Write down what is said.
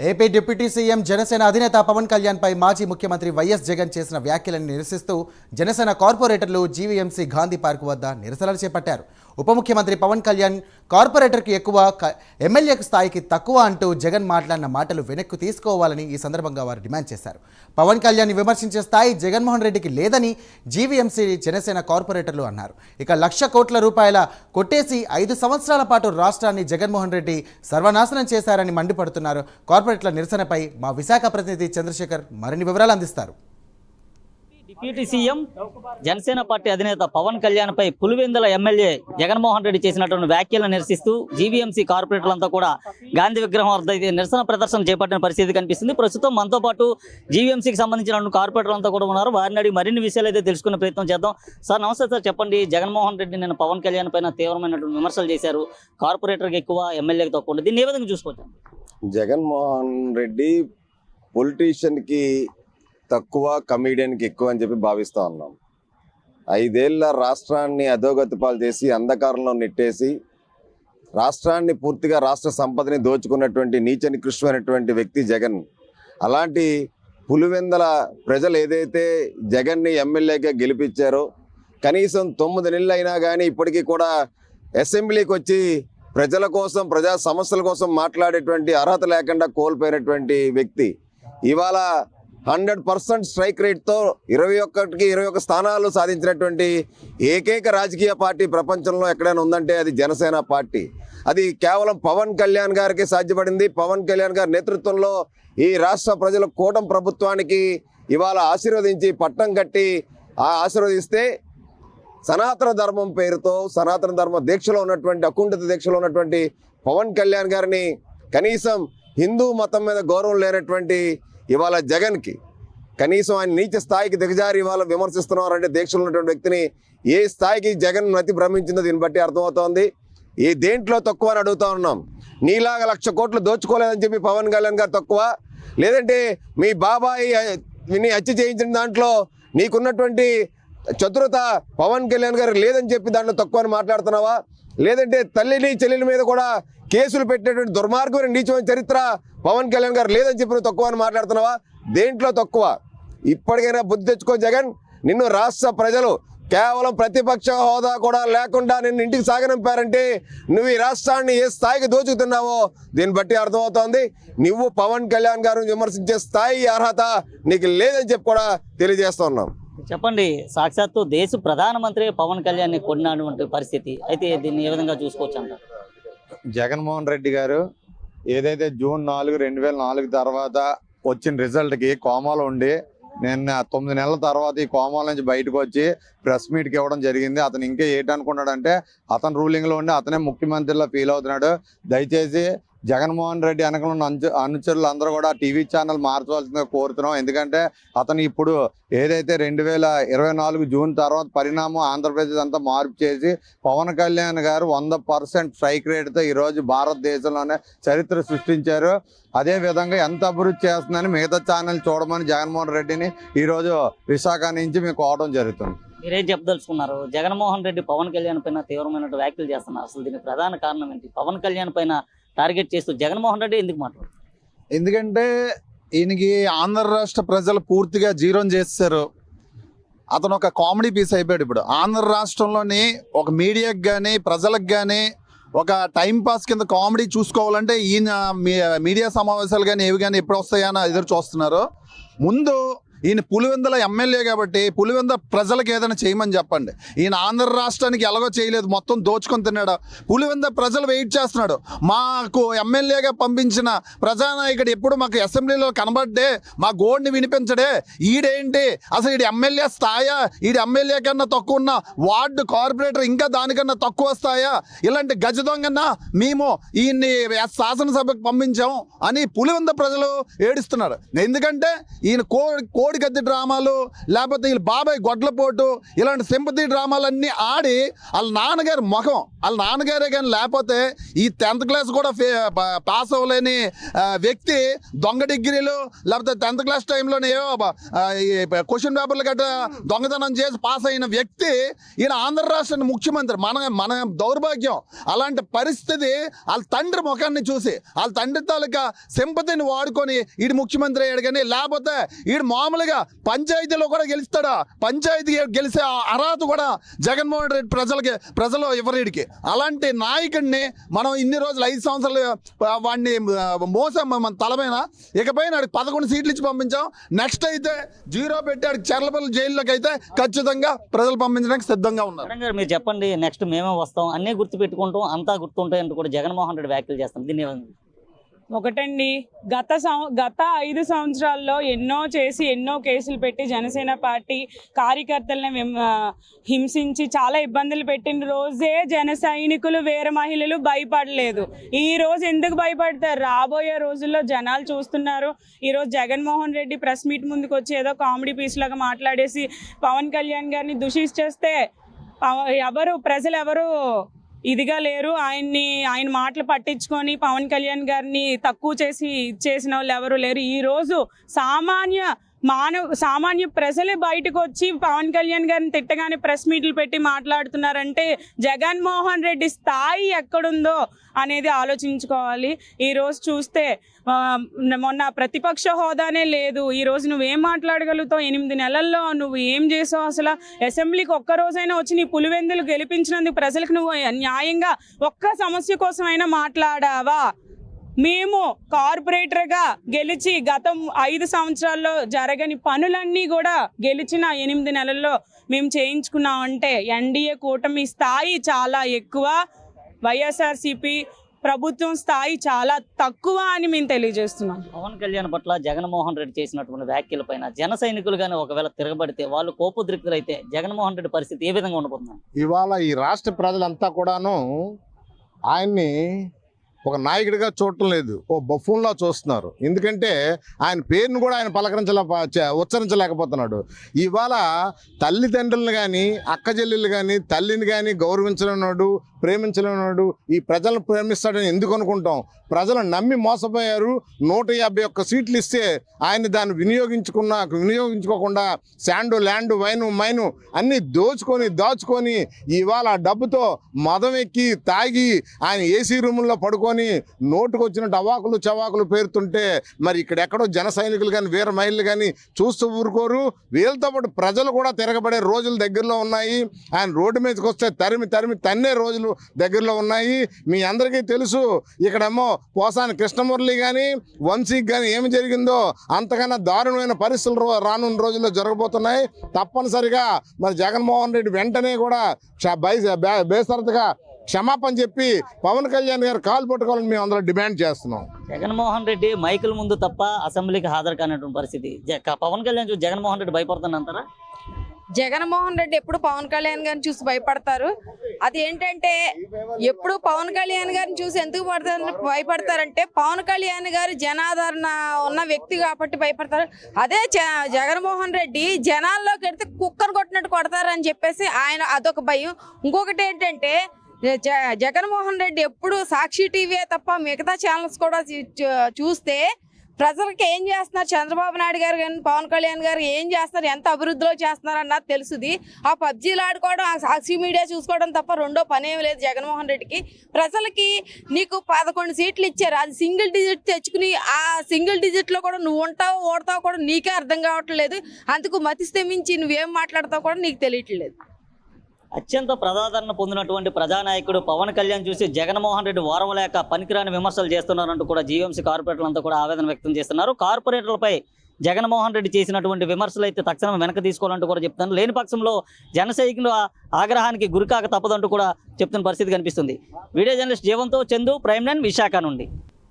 AP deputy CM Janasena అధినేత పవన్ కళ్యాణ్ పై మాజీ ముఖ్యమంత్రి వైఎస్ జగన్ చేసిన వ్యాఖ్యలను నిరసిస్తూ జనసేన కార్పొరేటర్లు జీవీఎంసీ గాంధీ పార్క్ వద్ద నిరసనలు చేపట్టారు. ఉప ముఖ్యమంత్రి పవన్ కళ్యాణ్ కార్పొరేటర్కి ఎక్కువ, ఎమ్మెల్యేకు స్థాయికి తక్కువ అంటూ జగన్ మాట్లాడిన మాటలు వెనక్కు తీసుకోవాలని ఈ సందర్భంగా వారు డిమాండ్ చేశారు. పవన్ కళ్యాణ్ విమర్శించే స్థాయి జగన్మోహన్ రెడ్డికి లేదని జీవీఎంసీ జనసేన కార్పొరేటర్లు అన్నారు. ఇక 1,00,00,000 కోట్ల రూపాయల కొట్టేసి 5 సంవత్సరాల పాటు రాష్ట్రాన్ని జగన్మోహన్ రెడ్డి సర్వనాశనం చేశారని మండిపడుతున్నారు. కార్పొరేట్ల నిరసనపై మా విశాఖ ప్రతినిధి చంద్రశేఖర్ మరిన్ని వివరాలు అందిస్తారు. డిప్యూటీ సీఎం జనసేన పార్టీ అధినేత పవన్ కళ్యాణ్ పై పులివెందుల ఎమ్మెల్యే జగన్మోహన్ రెడ్డి చేసినటువంటి వ్యాఖ్యలను నిరసిస్తూ జీవీఎంసీ కార్పొరేటర్లంతా కూడా గాంధీ విగ్రహం వద్ద నిరసన ప్రదర్శన చేపట్టిన పరిస్థితి కనిపిస్తుంది. ప్రస్తుతం మనతో పాటు జీవీఎంసీకి సంబంధించిన కార్పొరేటర్లంతా కూడా ఉన్నారు. వారిని అడిగి మరిన్ని విషయాలు అయితే తెలుసుకునే ప్రయత్నం చేద్దాం. సార్ నమస్తే సార్, చెప్పండి. జగన్మోహన్ రెడ్డి నేను పవన్ కళ్యాణ్ పైన తీవ్రమైనటువంటి విమర్శలు చేశారు. కార్పొరేటర్కి ఎక్కువ, ఎమ్మెల్యేకి తక్కువ ఉంటుంది. దీన్ని ఏ విధంగా చూసుకోవచ్చు? జగన్మోహన్ రెడ్డి పొలిటీషియన్కి తక్కువ, కమీడియన్కి ఎక్కువ అని చెప్పి భావిస్తూ ఉన్నాం. 5 ఏళ్ల రాష్ట్రాన్ని అధోగతి పాలు చేసి అంధకారంలో నెట్టేసి రాష్ట్రాన్ని పూర్తిగా రాష్ట్ర సంపదని దోచుకున్నటువంటి నీచ నికృష్టమైనటువంటి వ్యక్తి జగన్. అలాంటి పులివెందల ప్రజలు ఏదైతే జగన్ని ఎమ్మెల్యేగా గెలిపించారో కనీసం 9 నెలలు అయినా కానీ ఇప్పటికీ కూడా అసెంబ్లీకి వచ్చి ప్రజల కోసం, ప్రజా సమస్యల కోసం మాట్లాడేటువంటి అర్హత లేకుండా కోల్పోయినటువంటి వ్యక్తి ఇవాళ 100% స్ట్రైక్ రేట్తో 21కి 21 స్థానాలు సాధించినటువంటి ఏకైక రాజకీయ పార్టీ ప్రపంచంలో ఎక్కడైనా ఉందంటే అది జనసేన పార్టీ. అది కేవలం పవన్ కళ్యాణ్ గారికి సాధ్యపడింది. పవన్ కళ్యాణ్ గారి నేతృత్వంలో ఈ రాష్ట్ర ప్రజల కూటమి ప్రభుత్వానికి ఇవాళ ఆశీర్వదించి పట్టం కట్టి ఆశీర్వదిస్తే సనాతన ధర్మం పేరుతో, సనాతన ధర్మ దీక్షలో ఉన్నటువంటి, అకుంఠిత దీక్షలో ఉన్నటువంటి పవన్ కళ్యాణ్ గారిని కనీసం హిందూ మతం మీద గౌరవం లేనటువంటి ఇవాళ జగన్కి కనీసం ఆయన నీచ స్థాయికి దిగజారి ఇవాళ విమర్శిస్తున్నారంటే దీక్షలో ఉన్నటువంటి వ్యక్తిని ఏ స్థాయికి జగన్ నతి భ్రమించిందో దీన్ని బట్టి అర్థమవుతోంది. ఈ దేంట్లో తక్కువ అని అడుగుతా ఉన్నాం. నీలాగా 1,00,000 కోట్లు దోచుకోలేదని చెప్పి పవన్ కళ్యాణ్ గారు తక్కువ, లేదంటే మీ బాబాయి విని హత్య చేయించిన దాంట్లో నీకున్నటువంటి చతురత పవన్ కళ్యాణ్ గారు లేదని చెప్పి దాంట్లో తక్కువ అని మాట్లాడుతున్నావా? లేదంటే తల్లిని చెల్లెల మీద కూడా కేసులు పెట్టేటువంటి దుర్మార్గమైన నీచమైన చరిత్ర పవన్ కళ్యాణ్ గారు లేదని చెప్పి తక్కువ అని మాట్లాడుతున్నావా? దేంట్లో తక్కువ? ఇప్పటికైనా బుద్ధి తెచ్చుకో జగన్. నిన్ను రాష్ట్ర ప్రజలు కేవలం ప్రతిపక్ష హోదా కూడా లేకుండా నిన్ను ఇంటికి సాగనంపారంటే నువ్వు ఈ రాష్ట్రాన్ని ఏ స్థాయికి దోచుకుతున్నావో దీన్ని బట్టి అర్థమవుతోంది. నువ్వు పవన్ కళ్యాణ్ గారిని విమర్శించే స్థాయి, అర్హత నీకు లేదని చెప్పి కూడా తెలియజేస్తున్నాం. చెప్పండి, సాక్షాత్తు దేశ ప్రధానమంత్రి పవన్ కళ్యాణ్ కొన్నటువంటి పరిస్థితి అయితే దీన్ని ఏ విధంగా చూసుకోవచ్చు అంటారు? జగన్మోహన్ రెడ్డి గారు ఏదైతే జూన్ 4, 2004 తర్వాత వచ్చిన రిజల్ట్కి కోమాలో ఉండి నిన్న 9 నెలల తర్వాత ఈ కోమాల నుంచి బయటకు వచ్చి ప్రెస్ మీట్కి ఇవ్వడం జరిగింది. అతను ఇంకా ఏంటనుకున్నాడంటే అతను రూలింగ్లో ఉండి అతనే ముఖ్యమంత్రిలో ఫీల్ అవుతున్నాడు. దయచేసి జగన్మోహన్ రెడ్డి వెనకలు ఉన్న అనుచరులు అందరూ కూడా టీవీ ఛానల్ మార్చవలసిందిగా కోరుతున్నాం. ఎందుకంటే అతను ఇప్పుడు ఏదైతే 2024 జూన్ తర్వాత పరిణామం ఆంధ్రప్రదేశ్ అంతా మార్పు చేసి పవన్ కళ్యాణ్ గారు 100% స్ట్రైక్ రేట్తో ఈరోజు భారతదేశంలోనే చరిత్ర సృష్టించారు. అదే విధంగా ఎంత అభివృద్ధి చేస్తుందని మిగతా ఛానల్ చూడమని జగన్మోహన్ రెడ్డిని ఈరోజు విశాఖ నుంచి మేము కోవడం జరుగుతుంది. మీరేం చెప్పదలుచుకున్నారు? జగన్మోహన్ రెడ్డి పవన్ కళ్యాణ్ పైన తీవ్రమైన వ్యాఖ్యలు చేస్తున్నారు. అసలు దీనికి ప్రధాన కారణం ఏంటి? పవన్ కళ్యాణ్ పైన టార్గెట్ చేస్తూ జగన్మోహన్ రెడ్డి ఎందుకు మాట్లాడు? ఎందుకంటే ఈయనకి ఆంధ్ర రాష్ట్ర ప్రజలు పూర్తిగా జీరోని చేస్తారు. అతను ఒక కామెడీ పీస్ అయిపోయాడు. ఇప్పుడు ఆంధ్ర రాష్ట్రంలోని ఒక మీడియాకి కానీ ప్రజలకు కానీ ఒక టైంపాస్ కింద కామెడీ చూసుకోవాలంటే ఈయన మీడియా సమావేశాలు కానీ ఏవి కానీ ఎప్పుడు వస్తాయని ఎదురు చూస్తున్నారు. ముందు ఈయన పులివెందుల ఎమ్మెల్యే కాబట్టి పులివెందుల ప్రజలకు ఏదైనా చేయమని చెప్పండి. ఈయన ఆంధ్ర రాష్ట్రానికి ఎలాగో చేయలేదు, మొత్తం దోచుకొని తిన్నాడు. పులివెందుల ప్రజలు వెయిట్ చేస్తున్నాడు. మాకు ఎమ్మెల్యేగా పంపించిన ప్రజానాయకుడు ఎప్పుడు మాకు అసెంబ్లీలో కనబడ్డే మా గోడ్ని వినిపించడే, ఈడేంటి అసలు ఈడు ఎమ్మెల్యే స్థాయా, ఈడు ఎమ్మెల్యే కన్నా తక్కువ ఉన్న వార్డు కార్పొరేటర్ ఇంకా దానికన్నా తక్కువ స్థాయా, ఇలాంటి గజ దొంగన్నా మేము ఈయన్ని శాసనసభకు పంపించాం అని పులివెందుల ప్రజలు ఏడుస్తున్నారు. ఎందుకంటే ఈయన కోడికత్తి డ్రామాలు, లేకపోతే వీళ్ళు బాబాయ్ గొడ్లపోటు, ఇలాంటి సింపతి డ్రామాలన్నీ ఆడి వాళ్ళ నాన్నగారి ముఖం, వాళ్ళ నాన్నగారే కానీ లేకపోతే ఈ 10th క్లాస్ కూడా పాస్ అవ్వలేని వ్యక్తి దొంగ డిగ్రీలు, లేకపోతే 10th క్లాస్ టైంలోనే ఏవో క్వశ్చన్ పేపర్లు గట్రా దొంగతనం చేసి పాస్ అయిన వ్యక్తి ఈయన ఆంధ్ర రాష్ట్ర ముఖ్యమంత్రి. మన దౌర్భాగ్యం. అలాంటి పరిస్థితి వాళ్ళ తండ్రి ముఖాన్ని చూసి, వాళ్ళ తండ్రి తాలూకా సింపతిని వాడుకొని ఈడు ముఖ్యమంత్రి అయ్యాడు. కానీ లేకపోతే ఈడు మామూలుగా పంచాయతీలో కూడా గెలుస్తాడా? పంచాయతీ గెలిచే అర్హత కూడా జగన్మోహన్ రెడ్డి ప్రజలు ఇవ్వరీడికి. అలాంటి నాయకుడిని మనం ఇన్ని రోజులు 5 సంవత్సరాలు వాడిని మోసం మన తలపైన, ఇకపైన 11 సీట్లు ఇచ్చి పంపించాం. నెక్స్ట్ అయితే 0 పెట్టి చర్లపల్లి జైల్లోకి అయితే ఖచ్చితంగా ప్రజలు పంపించడానికి సిద్ధంగా ఉన్నారు. మీరు చెప్పండి, నెక్స్ట్ మేమే వస్తాం, అన్నీ గుర్తుపెట్టుకుంటాం, అంతా గుర్తుంటాయంటూ కూడా జగన్మోహన్ రెడ్డి వ్యాఖ్యలు చేస్తాం. దీన్ని ఒకటండి, గత 5 సంవత్సరాల్లో ఎన్నో చేసి ఎన్నో కేసులు పెట్టి జనసేన పార్టీ కార్యకర్తలని హింసించి చాలా ఇబ్బందులు పెట్టిన రోజే జన సైనికులు, వీర మహిళలు భయపడలేదు. ఈ రోజు ఎందుకు భయపడతారు? రాబోయే రోజుల్లో జనాలు చూస్తున్నారు. ఈరోజు జగన్మోహన్ రెడ్డి ప్రెస్ మీట్ ముందుకు వచ్చి ఏదో కామెడీ పీస్ లాగా మాట్లాడేసి పవన్ కళ్యాణ్ గారిని దూషించేస్తే ప్రజలు ఎవరు ఇదిగా లేరు. ఆయన మాటలు పట్టించుకొని పవన్ కళ్యాణ్ గారిని తక్కువ చేసిన వాళ్ళు ఎవరు లేరు. ఈరోజు సామాన్య ప్రజలే బయటకు వచ్చి పవన్ కళ్యాణ్ గారిని తిట్టగానే ప్రెస్ మీట్లు పెట్టి మాట్లాడుతున్నారంటే జగన్మోహన్ రెడ్డి స్థాయి ఎక్కడుందో అనేది ఆలోచించుకోవాలి. ఈరోజు చూస్తే మొన్న ప్రతిపక్ష హోదానే లేదు. ఈరోజు నువ్వేం మాట్లాడగలుగుతావు? 8 నెలల్లో నువ్వు ఏం చేసావు? అసలు అసెంబ్లీకి ఒక్కరోజైనా వచ్చి నీ పులివెందులు గెలిపించినందుకు ప్రజలకు నువ్వు న్యాయంగా ఒక్క సమస్య కోసమైనా మాట్లాడావా? మేము కార్పొరేటర్గా గెలిచి గతం 5 సంవత్సరాల్లో జరగని పనులన్నీ కూడా గెలిచిన 8 నెలల్లో మేము చేయించుకున్నామంటే ఎన్డీఏ కూటమి స్థాయి చాలా ఎక్కువ, వైఎస్ఆర్సీపీ ప్రభుత్వం స్థాయి చాలా తక్కువ అని మేము తెలియజేస్తున్నాం. పవన్ కళ్యాణ్ పట్ల జగన్మోహన్ రెడ్డి చేసినటువంటి వ్యాఖ్యల పైన జన సైనికులు కానీ ఒకవేళ తిరగబడితే, వాళ్ళు కోపోద్రిక్తులైతే జగన్మోహన్ రెడ్డి పరిస్థితి ఏ విధంగా ఉండబోతున్నారు? ఇవాళ ఈ రాష్ట్ర ప్రజలంతా కూడాను ఆయన్ని ఒక నాయకుడిగా చూడటం లేదు, ఓ బఫూన్లా చూస్తున్నారు. ఎందుకంటే ఆయన పేరును కూడా ఆయన ఉచ్చరించలేకపోతున్నాడు. ఇవాళ తల్లిదండ్రులను కానీ అక్క చెల్లెళ్ళు కానీ తల్లిని కానీ గౌరవించలేనాడు, ప్రేమించలేనాడు. ఈ ప్రజలను ప్రేమిస్తాడని ఎందుకు అనుకుంటాం? ప్రజలు నమ్మి మోసపోయారు. 151 సీట్లు ఇస్తే ఆయన దాన్ని వినియోగించుకోకుండా శాండు, ల్యాండు, వైను, మైను అన్నీ దాచుకొని ఇవాళ డబ్బుతో మదం ఎక్కి తాగి ఆయన ఏసీ రూముల్లో పడుకొని నోటుకు వచ్చినట్టు అవాకులు చవాకులు పేరుతుంటే మరి ఇక్కడెక్కడో జన సైనికులు కానీ వీర మహిళలు కానీ చూస్తూ ఊరుకోరు. వీళ్ళతో పాటు ప్రజలు కూడా తిరగబడే రోజులు దగ్గరలో ఉన్నాయి. ఆయన రోడ్డు మీదకి వస్తే తరిమి తన్నే రోజులు దగ్గరలో ఉన్నాయి. మీ అందరికీ తెలుసు, ఇక్కడేమో పోసాని కృష్ణమురళి కానీ వంశీకి కానీ ఏమి జరిగిందో అంతకన్నా దారుణమైన పరిస్థితులు రానున్న రోజుల్లో జరగబోతున్నాయి. తప్పనిసరిగా మరి జగన్మోహన్ రెడ్డి వెంటనే కూడా బేసరతుగా క్షమాపణ చెప్పి పవన్ కళ్యాణ్ గారు కాలు పట్టుకోవాలని మేము అందరూ డిమాండ్ చేస్తున్నాం. జగన్మోహన్ రెడ్డి మైకుల ముందు తప్ప అసెంబ్లీకి హాజరు కానటువంటి పరిస్థితి. పవన్ కళ్యాణ్ చూసి జగన్మోహన్ రెడ్డి భయపడుతుందంటారా? జగన్మోహన్ రెడ్డి ఎప్పుడు పవన్ కళ్యాణ్ గారిని చూసి భయపడతారు. అది ఏంటంటే ఎప్పుడు పవన్ కళ్యాణ్ గారిని చూసి ఎందుకు భయపడతారంటే పవన్ కళ్యాణ్ గారు జనాదరణ ఉన్న వ్యక్తి కాబట్టి భయపడతారు. అదే జగన్మోహన్ రెడ్డి జనాల్లోకి వెళ్తే కుక్కర్ కొట్టినట్టు కొడతారని చెప్పేసి ఆయన అదొక భయం. ఇంకొకటి ఏంటంటే జగన్మోహన్ రెడ్డి ఎప్పుడు సాక్షి టీవీ తప్ప మిగతా ఛానల్స్ కూడా చూస్తే ప్రజలకు ఏం చేస్తున్నారు, చంద్రబాబు నాయుడు గారు కానీ పవన్ కళ్యాణ్ గారు ఏం చేస్తున్నారు, ఎంత అభివృద్ధిలో చేస్తున్నారు అన్నది తెలుసుది. ఆ పబ్జీలు ఆడుకోవడం, ఆ సాక్షి మీడియా చూసుకోవడం తప్ప రెండో పనేం లేదు జగన్మోహన్ రెడ్డికి. ప్రజలకి నీకు 11 సీట్లు ఇచ్చారు, అది సింగిల్ డిజిట్ తెచ్చుకుని ఆ సింగిల్ డిజిట్లో కూడా నువ్వు ఉంటావు ఓడతావు కూడా నీకే అర్థం కావట్లేదు. అందుకు మతిస్తే మించి నువ్వేం మాట్లాడతావు కూడా నీకు తెలియట్లేదు. అత్యంత ప్రజాదరణ పొందినటువంటి ప్రజానాయకుడు పవన్ కళ్యాణ్ చూసి జగన్మోహన్ రెడ్డి వారం లేక పనికిరాని విమర్శలు చేస్తున్నారంటూ కూడా జీవీఎంసీ కార్పొరేటర్లంతా కూడా ఆవేదన వ్యక్తం చేస్తున్నారు. కార్పొరేటర్లపై జగన్మోహన్ రెడ్డి చేసినటువంటి విమర్శలు అయితే తక్షణం వెనక తీసుకోవాలంటూ కూడా చెప్తున్నారు. లేని పక్షంలో జన సైనికులు ఆగ్రహానికి గురికాక తప్పదంటూ కూడా చెప్తున్న పరిస్థితి కనిపిస్తుంది. వీడియో జర్నలిస్ట్ జీవంతో చందు, ప్రైమ్9 విశాఖ నుండి.